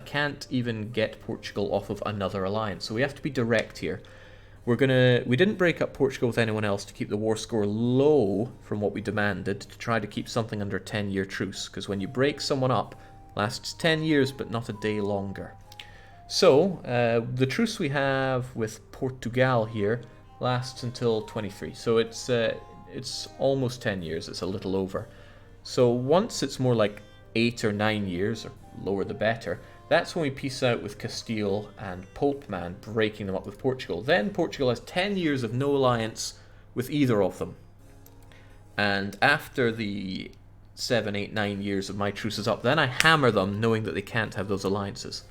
can't even get Portugal off of another alliance. So we have to be direct here. We didn't break up Portugal with anyone else to keep the war score low from what we demanded, to try to keep something under a 10-year truce, because when you break someone up, it lasts 10 years but not a day longer. So the truce we have with Portugal here lasts until 23. So it's almost 10 years. It's a little over. So once it's more like 8 or 9 years, or lower the better, that's when we peace out with Castile and Popeman, breaking them up with Portugal. Then Portugal has 10 years of no alliance with either of them. And after the 7, 8, 9 years of my truce is up, then I hammer them, knowing that they can't have those alliances.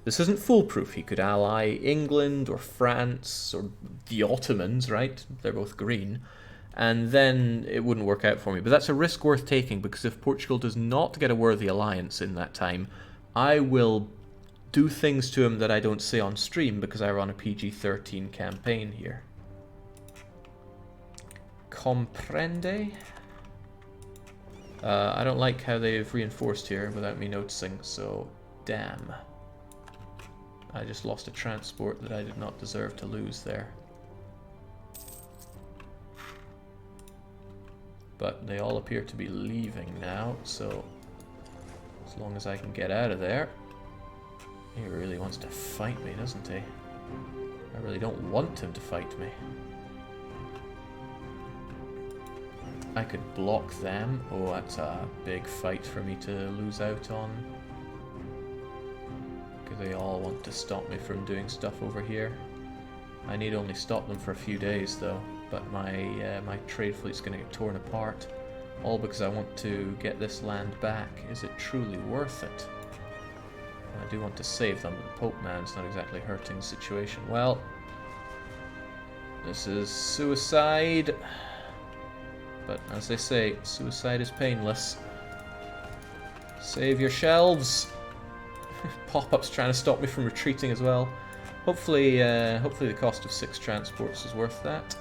This isn't foolproof. He could ally England or France or the Ottomans, right? They're both green. And then it wouldn't work out for me. But that's a risk worth taking, because if Portugal does not get a worthy alliance in that time, I will do things to him that I don't say on stream, because I run a PG-13 campaign here. Comprende? I don't like how they've reinforced here without me noticing, so damn. I just lost a transport that I did not deserve to lose there. But they all appear to be leaving now, so as long as I can get out of there. He really wants to fight me, doesn't he? I really don't want him to fight me. I could block them. Oh, that's a big fight for me to lose out on. Because they all want to stop me from doing stuff over here. I need only stop them for a few days though. But my trade fleet's going to get torn apart. All because I want to get this land back. Is it truly worth it? I do want to save them, but the Pope Man's not exactly hurting the situation. Well, this is suicide. But as they say, suicide is painless. Save your shelves! Pop-up's trying to stop me from retreating as well. Hopefully the cost of 6 transports is worth that.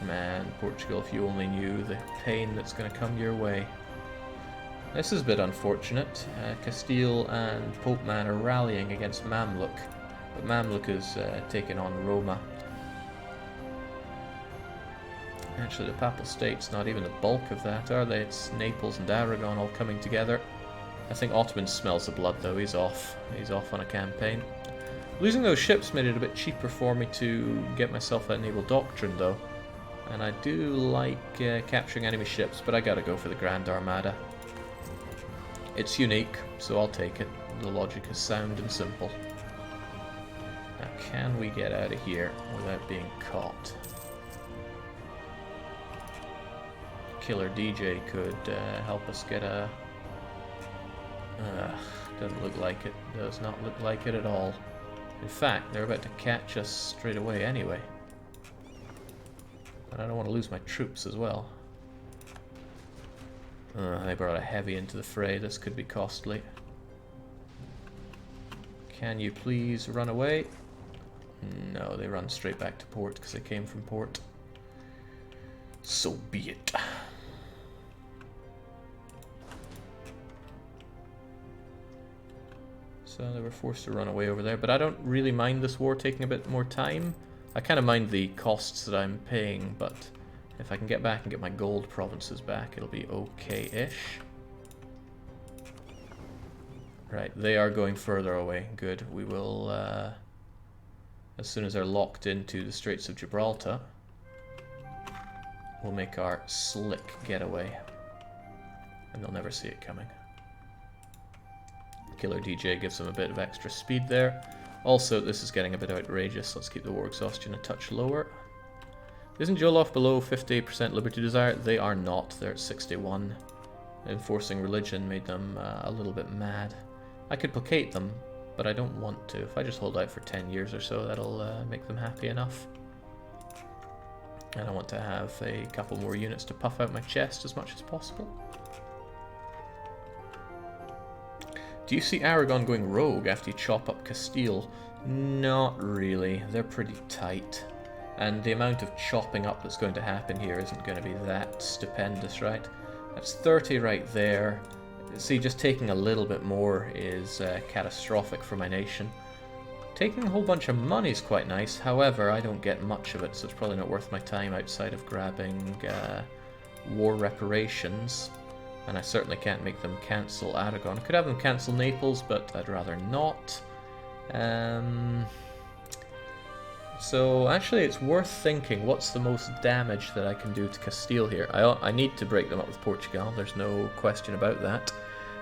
Man, Portugal, if you only knew the pain that's going to come your way. This is a bit unfortunate. Castile and Popeman are rallying against Mamluk, but Mamluk is taking on Roma. Actually, the Papal State's not even the bulk of that, are they? It's Naples and Aragon all coming together. I think Ottoman smells the blood, though. He's off. He's off on a campaign. Losing those ships made it a bit cheaper for me to get myself that naval doctrine, though. And I do like capturing enemy ships, but I gotta go for the Grand Armada. It's unique, so I'll take it. The logic is sound and simple. Now, can we get out of here without being caught? Killer DJ could help us get a... doesn't look like it. Does not look like it at all. In fact, they're about to catch us straight away anyway. But I don't want to lose my troops as well. They brought a heavy into the fray. This could be costly. Can you please run away? No, they run straight back to port because they came from port. So be it. So they were forced to run away over there, but I don't really mind this war taking a bit more time. I kind of mind the costs that I'm paying, but if I can get back and get my gold provinces back, it'll be okay-ish. Right, they are going further away. Good. We will, as soon as they're locked into the Straits of Gibraltar, we'll make our slick getaway. And they'll never see it coming. Killer DJ gives them a bit of extra speed there. Also, this is getting a bit outrageous. Let's keep the war exhaustion a touch lower. Isn't Jolof below 58% liberty desire? They are not. They're at 61. Enforcing religion made them a little bit mad. I could placate them, but I don't want to. If I just hold out for 10 years or so, that'll make them happy enough. And I want to have a couple more units to puff out my chest as much as possible. Do you see Aragon going rogue after you chop up Castile? Not really. They're pretty tight. And the amount of chopping up that's going to happen here isn't going to be that stupendous, right? That's 30 right there. See, just taking a little bit more is catastrophic for my nation. Taking a whole bunch of money is quite nice, however, I don't get much of it, so it's probably not worth my time outside of grabbing war reparations. And I certainly can't make them cancel Aragon. I could have them cancel Naples, but I'd rather not. So actually it's worth thinking what's the most damage that I can do to Castile here. I need to break them up with Portugal, there's no question about that.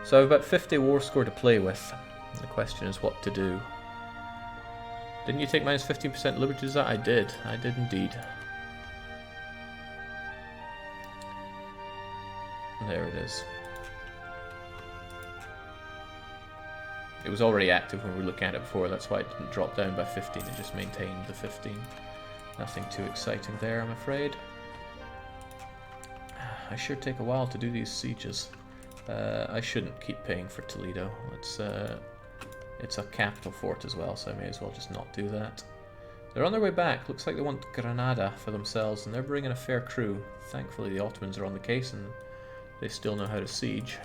So I have about 50 war score to play with. The question is what to do. Didn't you take minus 15% liberties? I did indeed. There it is. It was already active when we were looking at it before, that's why it didn't drop down by 15, it just maintained the 15. Nothing too exciting there, I'm afraid. I sure take a while to do these sieges. I shouldn't keep paying for Toledo. It's a capital fort as well, so I may as well just not do that. They're on their way back. Looks like they want Granada for themselves, and they're bringing a fair crew. Thankfully the Ottomans are on the case, and they still know how to siege.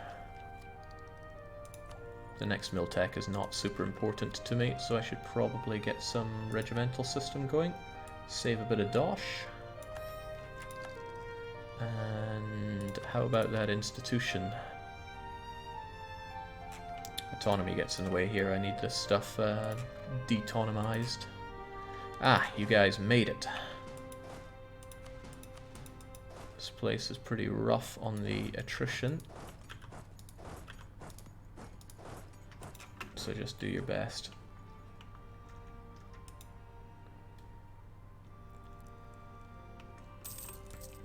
The next mill tech is not super important to me, so I should probably get some regimental system going. Save a bit of dosh. And how about that institution? Autonomy gets in the way here. I need this stuff detonomized. Ah, you guys made it. This place is pretty rough on the attrition. So just do your best.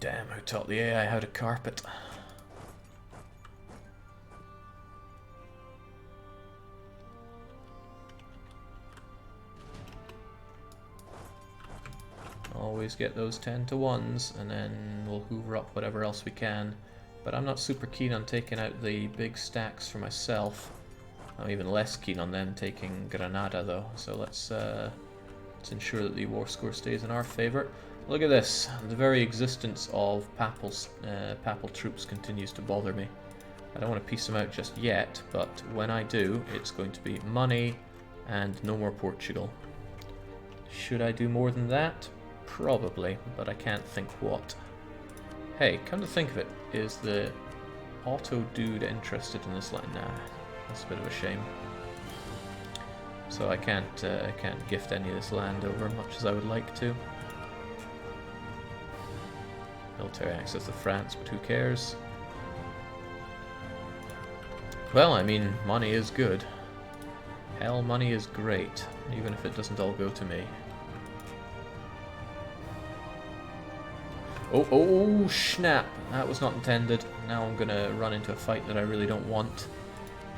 Damn, who taught the AI how to carpet? Always get those 10 to 1s, and then we'll hoover up whatever else we can. But I'm not super keen on taking out the big stacks for myself. I'm even less keen on them taking Granada though, so let's ensure that the war score stays in our favour. Look at this, the very existence of papal troops continues to bother me. I don't want to piece them out just yet, but when I do, it's going to be money and no more Portugal. Should I do more than that? Probably, but I can't think what. Hey, come to think of it, is the auto dude interested in this land? Nah. That's a bit of a shame. So I can't gift any of this land over much as I would like to. Military access to France, but who cares? Well, I mean, money is good. Hell, money is great, even if it doesn't all go to me. Oh, snap! That was not intended. Now I'm gonna run into a fight that I really don't want.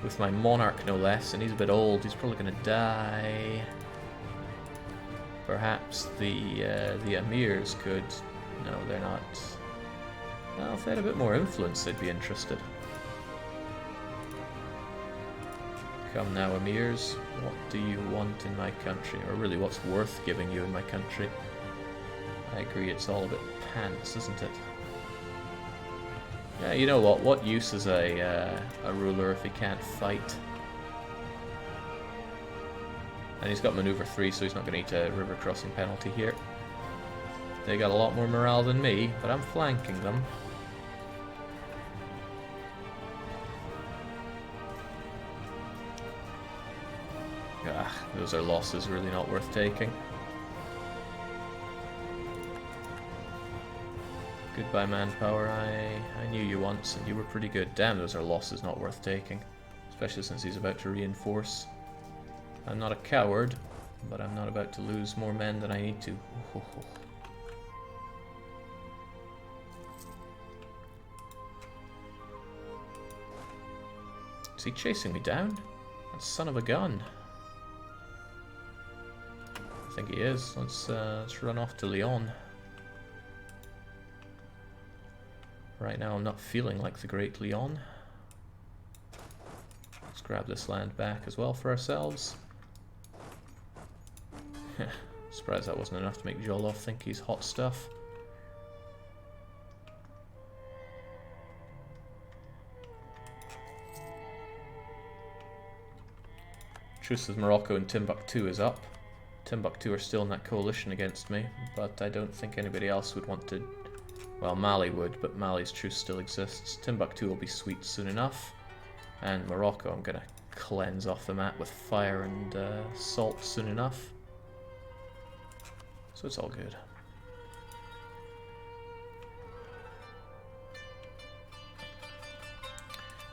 With my monarch, no less, and he's a bit old. He's probably going to die. Perhaps the emirs could... No, they're not. Well, if they had a bit more influence, they'd be interested. Come now, emirs. What do you want in my country? Or really, what's worth giving you in my country? I agree, it's all a bit pants, isn't it? Yeah, you know what? What use is a ruler if he can't fight? And he's got maneuver 3, so he's not going to eat a river crossing penalty here. They got a lot more morale than me, but I'm flanking them. Ah, those are losses really not worth taking. Goodbye, manpower. I knew you once, and you were pretty good. Damn, those are losses not worth taking. Especially since he's about to reinforce. I'm not a coward, but I'm not about to lose more men than I need to. Is he chasing me down? That son of a gun. I think he is. Let's run off to Lyon. Right now I'm not feeling like the great Lyon. Let's grab this land back as well for ourselves. Surprised that wasn't enough to make Jolov think he's hot stuff. Truce with Morocco and Timbuktu is up. Timbuktu are still in that coalition against me, but I don't think anybody else would want to... Well, Mali would, but Mali's truce still exists. Timbuktu will be sweet soon enough. And Morocco I'm gonna cleanse off the map with fire and salt soon enough. So it's all good.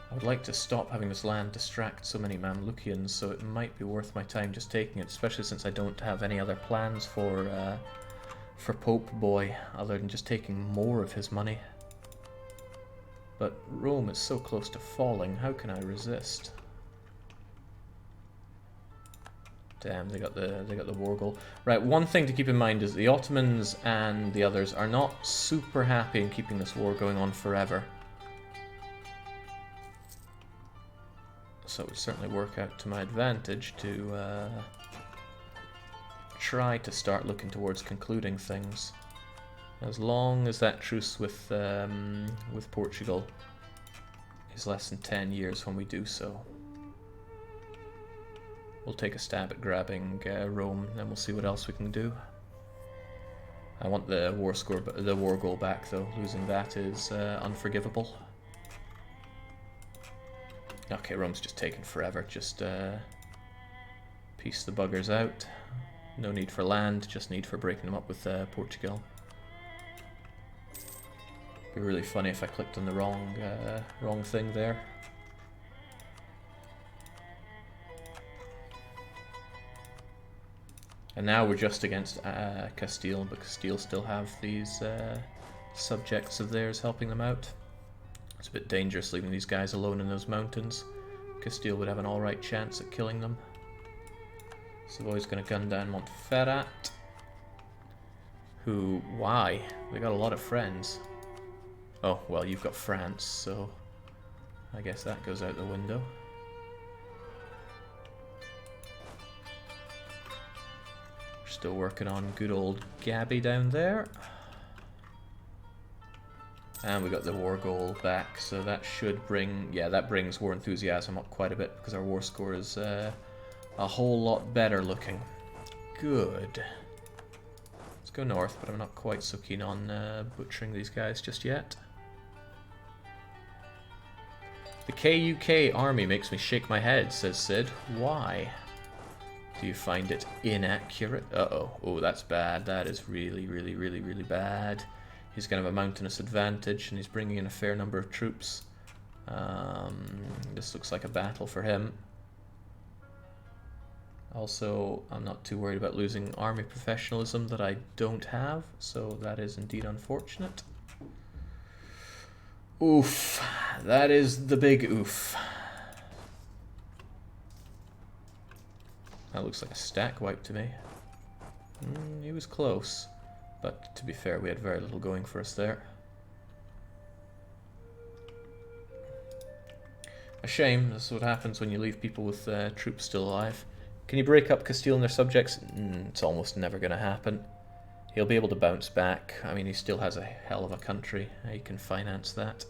I would like to stop having this land distract so many Mamlukians, so it might be worth my time just taking it, especially since I don't have any other plans for Pope Boy, other than just taking more of his money. But Rome is so close to falling, how can I resist? Damn, they got the war goal. Right, one thing to keep in mind is the Ottomans and the others are not super happy in keeping this war going on forever. So it would certainly work out to my advantage to try to start looking towards concluding things. As long as that truce with Portugal is less than 10 years when we do so. We'll take a stab at grabbing Rome, then we'll see what else we can do. I want the war goal back though. Losing that is unforgivable. Okay, Rome's just taken forever. Just piece the buggers out. No need for land, just need for breaking them up with Portugal. Be really funny if I clicked on the wrong thing there. And now we're just against Castile, but Castile still have these subjects of theirs helping them out. It's a bit dangerous leaving these guys alone in those mountains. Castile would have an alright chance at killing them. Savoy's going to gun down Montferrat. Who, why? They got a lot of friends. Oh, well, you've got France, so I guess that goes out the window. We're still working on good old Gabby down there. And we got the war goal back, so that should bring... Yeah, that brings war enthusiasm up quite a bit, because our war score is a whole lot better looking. Good. Let's go north, but I'm not quite so keen on butchering these guys just yet. The KUK army makes me shake my head, says Sid. Why? Do you find it inaccurate? Uh-oh. Oh, that's bad. That is really, really, really, really bad. He's going to have a mountainous advantage, and he's bringing in a fair number of troops. This looks like a battle for him. Also, I'm not too worried about losing army professionalism that I don't have, so that is indeed unfortunate. Oof. That is the big oof. That looks like a stack wipe to me. He was close. But to be fair, we had very little going for us there. A shame. This is what happens when you leave people with troops still alive. Can you break up Castile and their subjects? It's almost never going to happen. He'll be able to bounce back. I mean, he still has a hell of a country. He can finance that.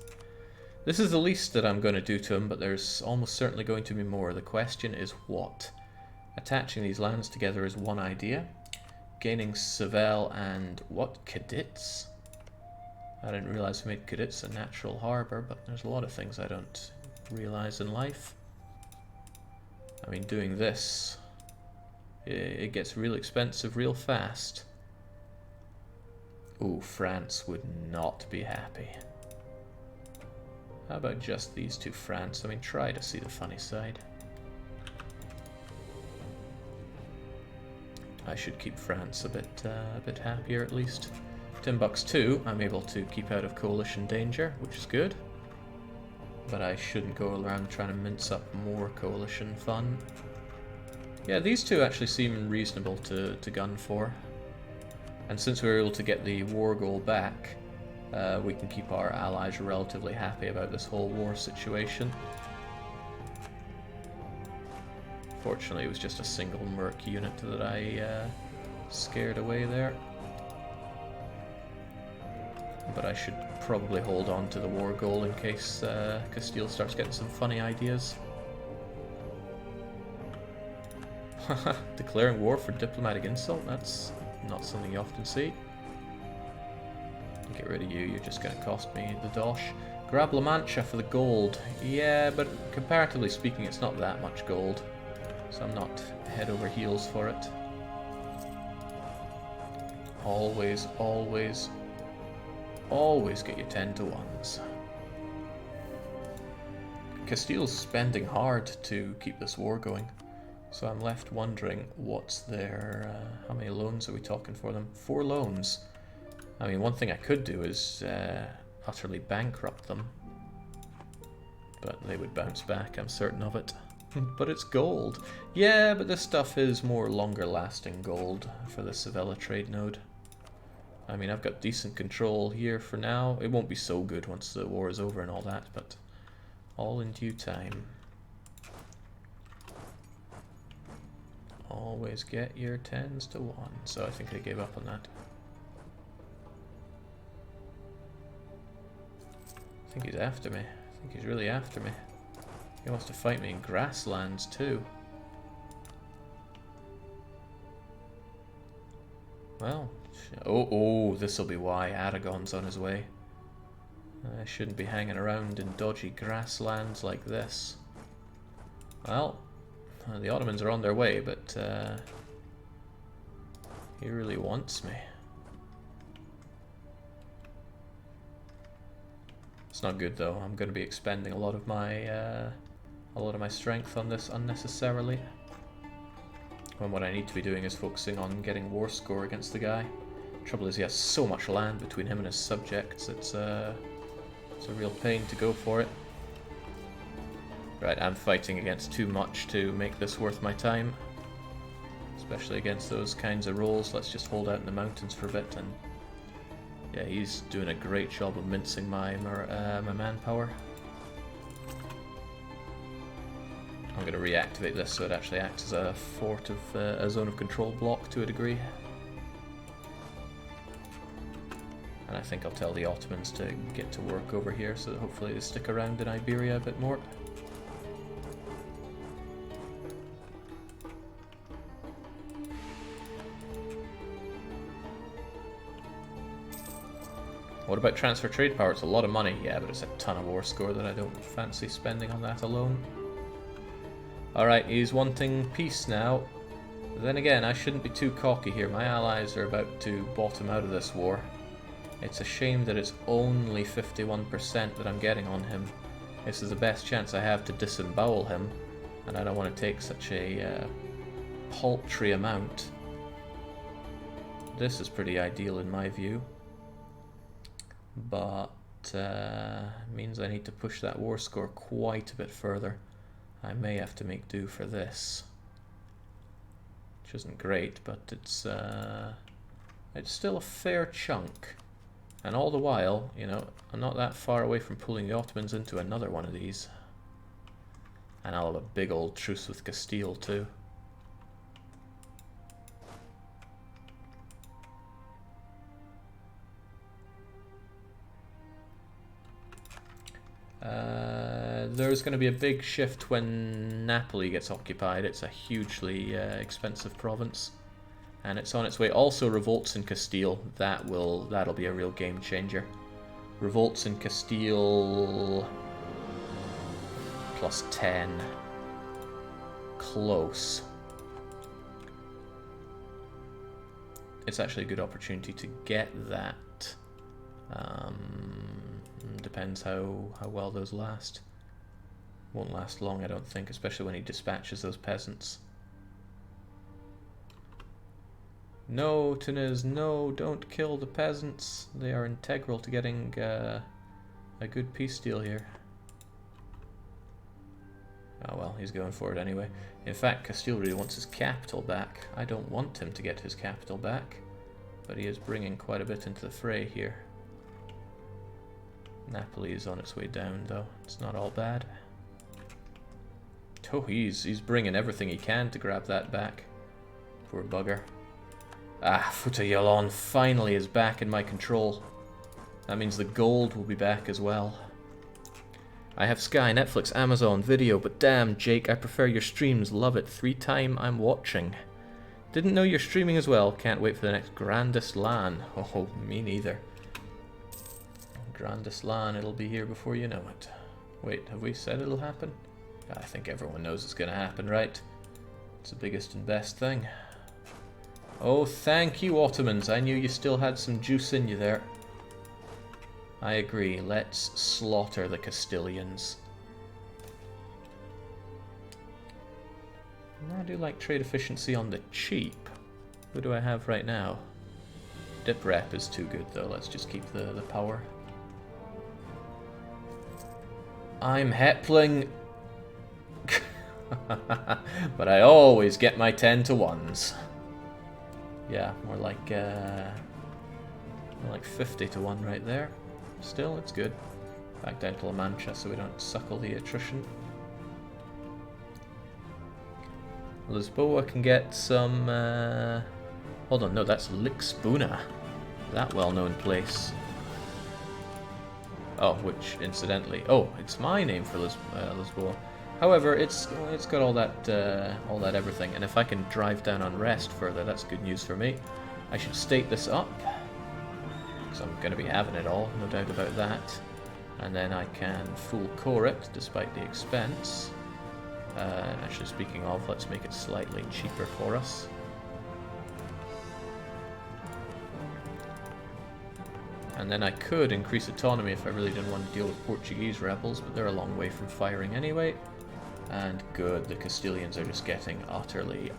This is the least that I'm going to do to him, but there's almost certainly going to be more. The question is what? Attaching these lands together is one idea. Gaining Seville and what? Cadits? I didn't realize we made Cadits a natural harbour, but there's a lot of things I don't realize in life. I mean, doing this, it gets real expensive real fast. Ooh, France would not be happy. How about just these two, France? I mean, try to see the funny side. I should keep France a bit happier at least. Timbuktu, I'm able to keep out of coalition danger, which is good. But I shouldn't go around trying to mince up more coalition fun. Yeah, these two actually seem reasonable to gun for. And since we were able to get the war goal back, we can keep our allies relatively happy about this whole war situation. Fortunately, it was just a single merc unit that I scared away there. But I should probably hold on to the war goal in case Castile starts getting some funny ideas. Declaring war for diplomatic insult? That's not something you often see. Get rid of you, you're just going to cost me the dosh. Grab La Mancha for the gold. Yeah, but comparatively speaking, it's not that much gold. So I'm not head over heels for it. Always, always, always get your 10 to 1s. Castile's spending hard to keep this war going. So I'm left wondering what's their... how many loans are we talking for them? 4 loans. I mean, one thing I could do is utterly bankrupt them. But they would bounce back, I'm certain of it. But it's gold. Yeah, but this stuff is more longer lasting gold for the Sevilla trade node. I mean, I've got decent control here for now. It won't be so good once the war is over and all that, but all in due time. Always get your 10s to 1. So I think I gave up on that. I think he's after me. I think he's really after me. He wants to fight me in grasslands too. Well, oh, this'll be why Aragon's on his way. I shouldn't be hanging around in dodgy grasslands like this. Well, the Ottomans are on their way, but he really wants me. It's not good though. I'm going to be expending a lot of my strength on this unnecessarily. When what I need to be doing is focusing on getting war score against the guy. Trouble is he has so much land between him and his subjects. It's a real pain to go for it. Right, I'm fighting against too much to make this worth my time. Especially against those kinds of rolls. Let's just hold out in the mountains for a bit. And yeah, he's doing a great job of mincing my manpower. I'm going to reactivate this so it actually acts as a fort of a zone of control block to a degree. And I think I'll tell the Ottomans to get to work over here so that hopefully they stick around in Iberia a bit more. What about transfer trade power? It's a lot of money. Yeah, but it's a ton of war score that I don't fancy spending on that alone. Alright, he's wanting peace now. Then again, I shouldn't be too cocky here. My allies are about to bottom out of this war. It's a shame that it's only 51% that I'm getting on him. This is the best chance I have to disembowel him, and I don't want to take such a paltry amount. This is pretty ideal in my view. But means I need to push that war score quite a bit further. I may have to make do for this, which isn't great, but it's still a fair chunk. And all the while, you know, I'm not that far away from pulling the Ottomans into another one of these. And I'll have a big old truce with Castile too. There's going to be a big shift when Napoli gets occupied. It's a hugely expensive province, and it's on its way. Also, revolts in Castile. That'll be a real game changer. Revolts in Castile plus 10. Close. It's actually a good opportunity to get that. Depends how well those last. Won't last long, I don't think, especially when he dispatches those peasants. No, Tunis, no, don't kill the peasants. They are integral to getting a good peace deal here. Oh well, he's going for it anyway. In fact, Castile really wants his capital back. I don't want him to get his capital back, but he is bringing quite a bit into the fray here. Napoli is on its way down, though. It's not all bad. Oh, he's bringing everything he can to grab that back. Poor bugger. Ah, Futayalon finally is back in my control. That means the gold will be back as well. I have Sky, Netflix, Amazon, Video, but damn, Jake, I prefer your streams. Love it. 3 time I'm watching. Didn't know you're streaming as well. Can't wait for the next Grandest LAN. Oh, me neither. Grandest LAN, it'll be here before you know it. Wait, have we said it'll happen? I think everyone knows it's gonna happen, right? It's the biggest and best thing. Oh, thank you, Ottomans. I knew you still had some juice in you there. I agree. Let's slaughter the Castilians. I do like trade efficiency on the cheap. Who do I have right now? Dip rep is too good, though. Let's just keep the power. I'm Hepling. But I always get my 10 to 1s. Yeah, more like 50 to 1 right there. Still, it's good. Back down to La Mancha so we don't suckle the attrition. Lisboa can get some... Hold on, no, that's Lixbuna. That well-known place. Oh, which, incidentally... Oh, it's my name for Lisboa. However, it's got all that everything, and if I can drive down unrest further, that's good news for me. I should state this up, because I'm going to be having it all, no doubt about that. And then I can full core it, despite the expense. Actually, speaking of, let's make it slightly cheaper for us. And then I could increase autonomy if I really didn't want to deal with Portuguese rebels, but they're a long way from firing anyway. And good, the Castilians are just getting utterly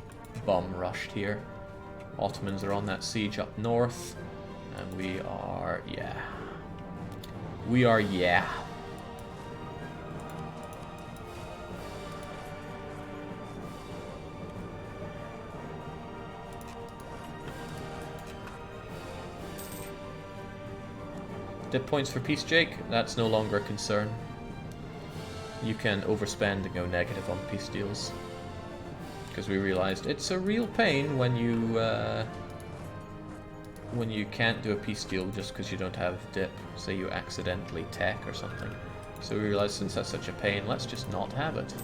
bum-rushed here. Ottomans are on that siege up north, and we are, yeah. We are, yeah. Dip points for peace, Jake? That's no longer a concern. You can overspend and go negative on peace deals. Because we realized it's a real pain when you can't do a peace deal just because you don't have dip. Say you accidentally tech or something. So we realized since that's such a pain, let's just not have it.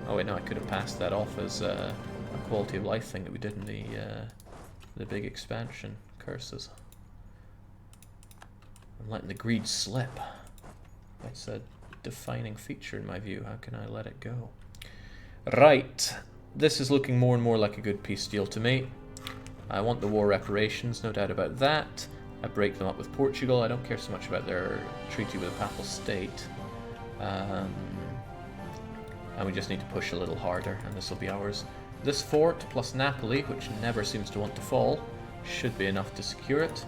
Oh wait, no, I could have passed that off as a quality of life thing that we did in the big expansion. Curses. I'm letting the greed slip. That's a defining feature in my view. How can I let it go? Right. This is looking more and more like a good peace deal to me. I want the war reparations, no doubt about that. I break them up with Portugal. I don't care so much about their treaty with the Papal State. And we just need to push a little harder, and this will be ours. This fort, plus Napoli, which never seems to want to fall, should be enough to secure it.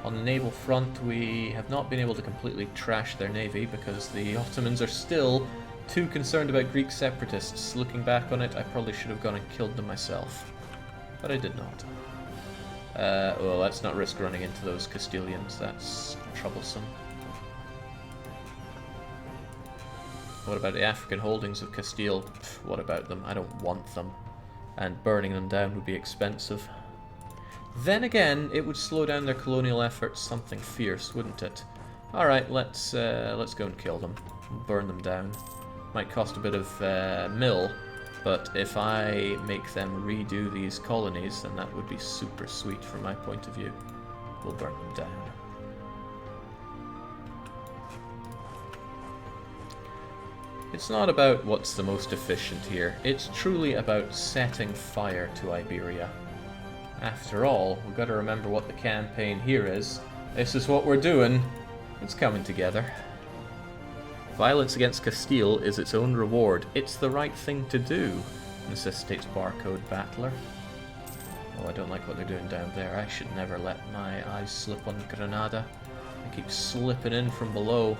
On the naval front, we have not been able to completely trash their navy because the Ottomans are still too concerned about Greek separatists. Looking back on it, I probably should have gone and killed them myself. But I did not. Well, let's not risk running into those Castilians. That's troublesome. What about the African holdings of Castile? Pff, what about them? I don't want them. And burning them down would be expensive. Then again, it would slow down their colonial efforts something fierce, wouldn't it? Alright, let's go and kill them. Burn them down. Might cost a bit of mill, but if I make them redo these colonies, then that would be super sweet from my point of view. We'll burn them down. It's not about what's the most efficient here. It's truly about setting fire to Iberia. After all, we've got to remember what the campaign here is. This is what we're doing. It's coming together. Violence against Castile is its own reward. It's the right thing to do, necessitates Barcode Battler. Oh, I don't like what they're doing down there. I should never let my eyes slip on Granada. I keep slipping in from below.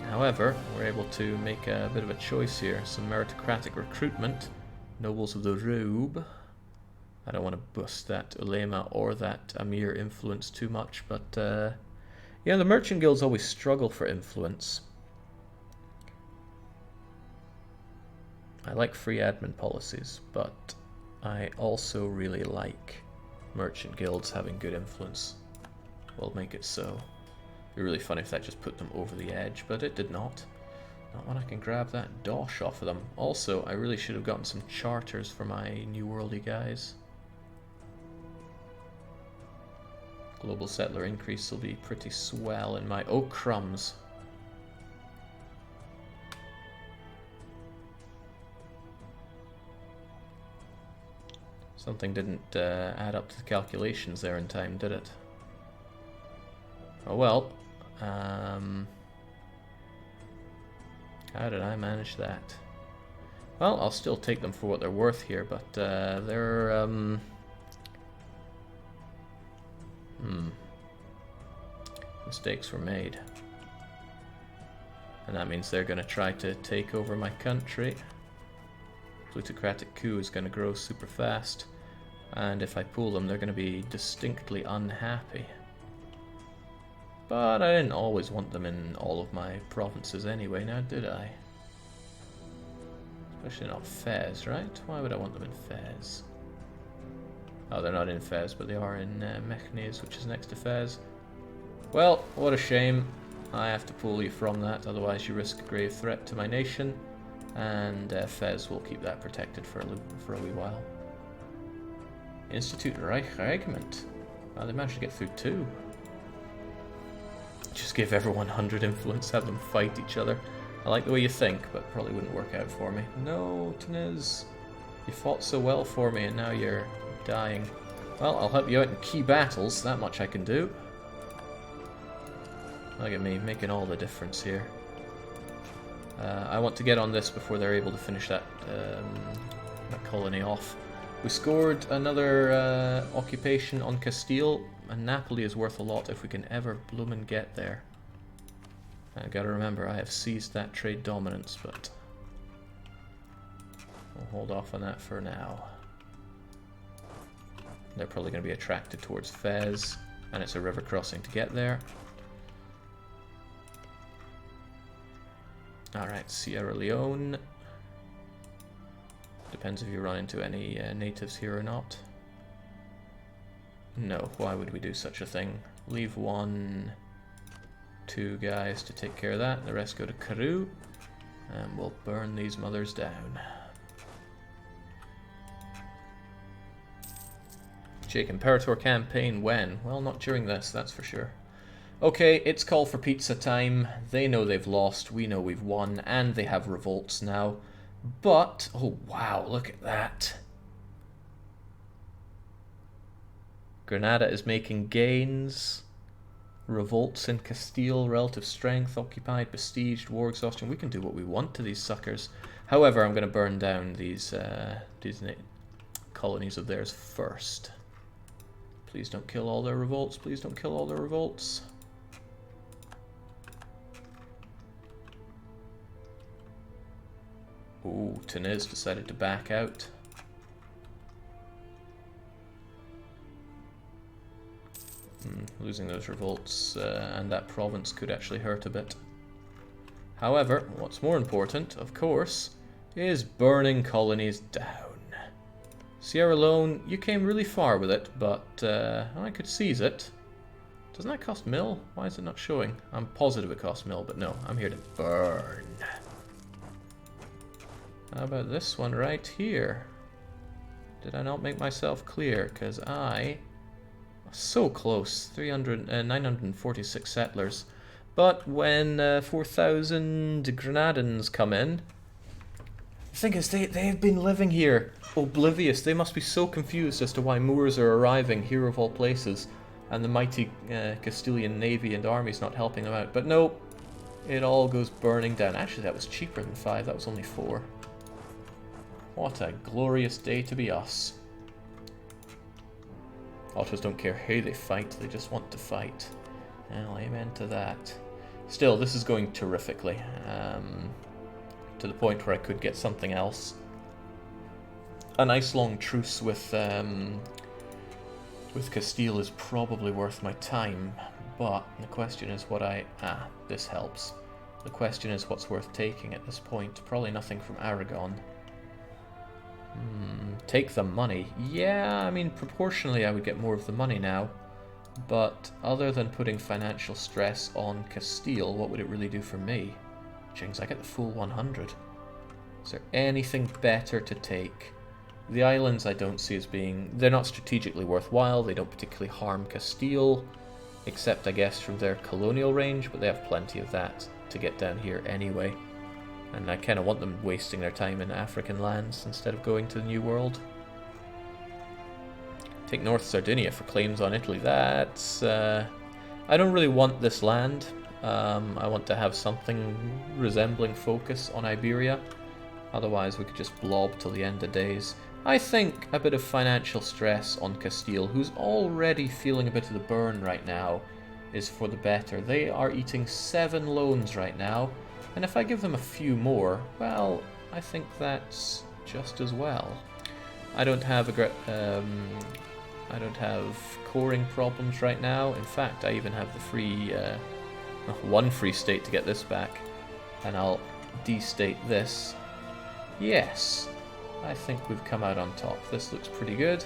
However, we're able to make a bit of a choice here. Some meritocratic recruitment. Nobles of the Robe. I don't want to boost that ulema or that Amir influence too much, but yeah, the merchant guilds always struggle for influence. I like free admin policies, but I also really like merchant guilds having good influence. We'll make it so. It'd be really funny if that just put them over the edge, but it did not. Not when I can grab that dosh off of them. Also, I really should have gotten some charters for my New Worldy guys. Global settler increase will be pretty swell in my... Oh, crumbs. Something didn't add up to the calculations there in time, did it? Oh well. How did I manage that? Well, I'll still take them for what they're worth here, but they're... mistakes were made. And that means they're going to try to take over my country. Plutocratic coup is going to grow super fast. And if I pull them, they're going to be distinctly unhappy. But I didn't always want them in all of my provinces anyway, now did I? Especially not Fez, right? Why would I want them in Fez? Oh, they're not in Fez, but they are in Mechnes, which is next to Fez. Well, what a shame. I have to pull you from that, otherwise you risk a grave threat to my nation. And Fez will keep that protected for a wee while. Institute Reich Regiment. Well, they managed to get through 2. Just give everyone 100 influence, have them fight each other. I like the way you think, but probably wouldn't work out for me. No, Teniz. You fought so well for me and now you're dying. Well, I'll help you out in key battles, that much I can do. Look at me, making all the difference here. I want to get on this before they're able to finish that colony off. We scored another occupation on Castile, and Napoli is worth a lot if we can ever bloomin' get there. I gotta remember, I have seized that trade dominance, but we'll hold off on that for now. They're probably going to be attracted towards Fez, and it's a river crossing to get there. Alright, Sierra Leone. Depends if you run into any natives here or not. No, why would we do such a thing? Leave 1, 2 guys to take care of that. The rest go to Karoo, and we'll burn these mothers down. Jake Imperator campaign when? Well, not during this, that's for sure. Okay, it's call for pizza time. They know they've lost, we know we've won, and they have revolts now. But, oh wow, look at that. Granada is making gains. Revolts in Castile, relative strength, occupied, besieged, war exhaustion. We can do what we want to these suckers. However, I'm going to burn down these colonies of theirs first. Please don't kill all their revolts. Please don't kill all their revolts. Ooh, Teniz decided to back out. Losing those revolts and that province could actually hurt a bit. However, what's more important, of course, is burning colonies down. Sierra Leone, you came really far with it, but I could seize it. Doesn't that cost mil? Why is it not showing? I'm positive it costs mil, but no, I'm here to burn. How about this one right here? Did I not make myself clear? Because I... so close. 946 settlers. But when 4,000 Grenadans come in... The thing is, they've been living here, oblivious. They must be so confused as to why Moors are arriving here of all places, and the mighty Castilian navy and army's not helping them out. But no, it all goes burning down. Actually, that was cheaper than 5. That was only 4. What a glorious day to be us. Otters don't care who they fight, they just want to fight. Well, amen to that. Still, this is going terrifically. To the point where I could get something else. A nice long truce with Castile is probably worth my time, but the question is what this helps. The question is what's worth taking at this point. Probably nothing from Aragon. Take the money. Yeah, I mean, proportionally I would get more of the money now. But other than putting financial stress on Castile, what would it really do for me? Jings, I get the full 100. Is there anything better to take? The islands I don't see as being... They're not strategically worthwhile. They don't particularly harm Castile, except, I guess, from their colonial range, but they have plenty of that to get down here anyway. And I kind of want them wasting their time in African lands instead of going to the New World. Take North Sardinia for claims on Italy. That's... I don't really want this land. I want to have something resembling focus on Iberia. Otherwise we could just blob till the end of days. I think a bit of financial stress on Castile, who's already feeling a bit of the burn right now, is for the better. They are eating 7 loans right now, and if I give them a few more, well, I think that's just as well. I don't have I don't have coring problems right now. In fact, I even have the free one free state to get this back, and I'll destate this. Yes, I think we've come out on top. This looks pretty good.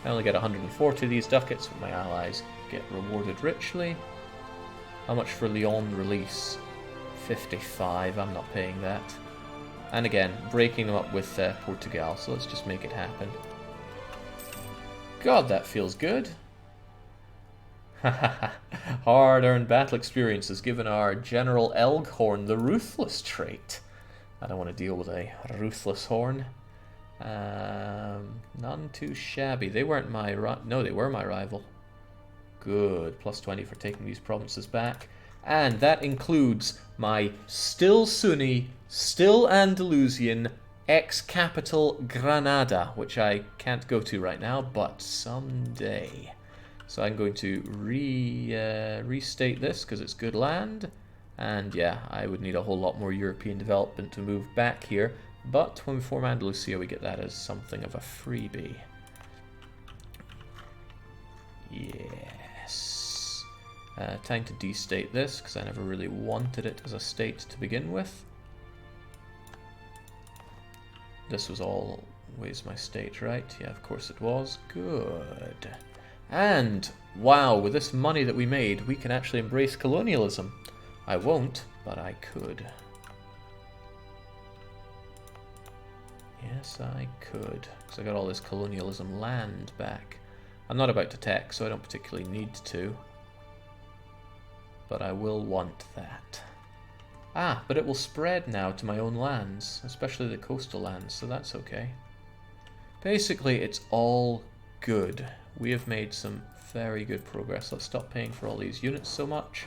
I only get 140 of these ducats, but my allies get rewarded richly. How much for Lyon release? 55, I'm not paying that. And again, breaking them up with Portugal, so let's just make it happen. God, that feels good. Hard-earned battle experience has given our General Elghorn the Ruthless trait. I don't want to deal with a Ruthless Horn. None too shabby. They weren't my... No, they were my rival. Good. Plus 20 for taking these provinces back. And that includes my still Sunni, still Andalusian, ex-capital Granada, which I can't go to right now, but someday. So I'm going to restate this because it's good land. And yeah, I would need a whole lot more European development to move back here. But when we form Andalusia, we get that as something of a freebie. Yes. Time to destate this, because I never really wanted it as a state to begin with. This was always my state, right? Yeah, of course it was. Good. And, wow, with this money that we made, we can actually embrace colonialism. I won't, but I could. Yes, I could. Because I got all this colonialism land back. I'm not about to tech, so I don't particularly need to. But I will want that. Ah, but it will spread now to my own lands, especially the coastal lands, so that's okay. Basically, it's all good. We have made some very good progress. Let's stop paying for all these units so much.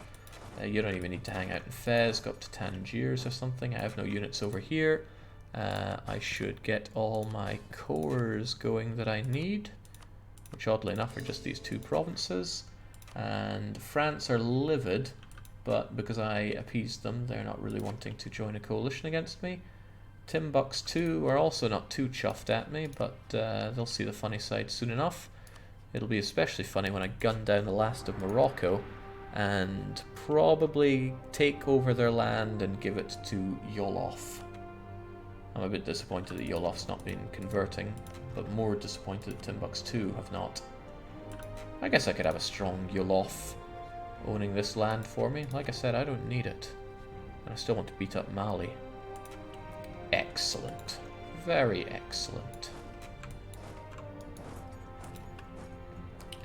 You don't even need to hang out in Fez, go up to Tangiers or something. I have no units over here. I should get all my cores going that I need, which oddly enough are just these 2 provinces. And France are livid, but because I appeased them, they're not really wanting to join a coalition against me. Timbuktu are also not too chuffed at me, but they'll see the funny side soon enough. It'll be especially funny when I gun down the last of Morocco and probably take over their land and give it to Yolof. I'm a bit disappointed that Yolof's not been converting, but more disappointed that Timbuktu have not. I guess I could have a strong Yolof owning this land for me. Like I said, I don't need it. And I still want to beat up Mali. Excellent. Very excellent.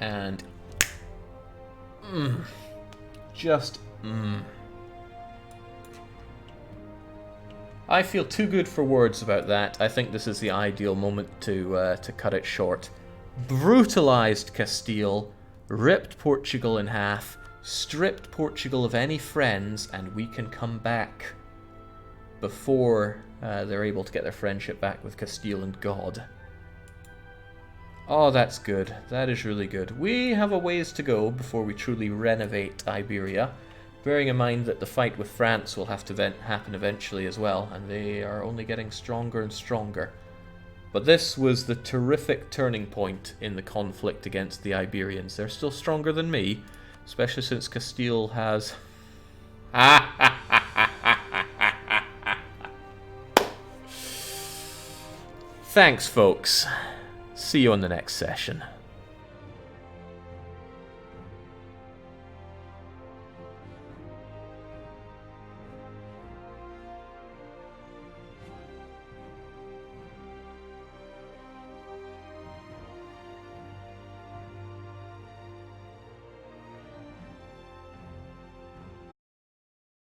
And... I feel too good for words about that. I think this is the ideal moment to cut it short. Brutalized Castile, ripped Portugal in half, stripped Portugal of any friends, and we can come back before they're able to get their friendship back with Castile and God. Oh, that's good. That is really good. We have a ways to go before we truly renovate Iberia, bearing in mind that the fight with France will have to happen eventually as well, and they are only getting stronger and stronger. But this was the terrific turning point in the conflict against the Iberians. They're still stronger than me, especially since Castile has... Thanks, folks. See you on the next session.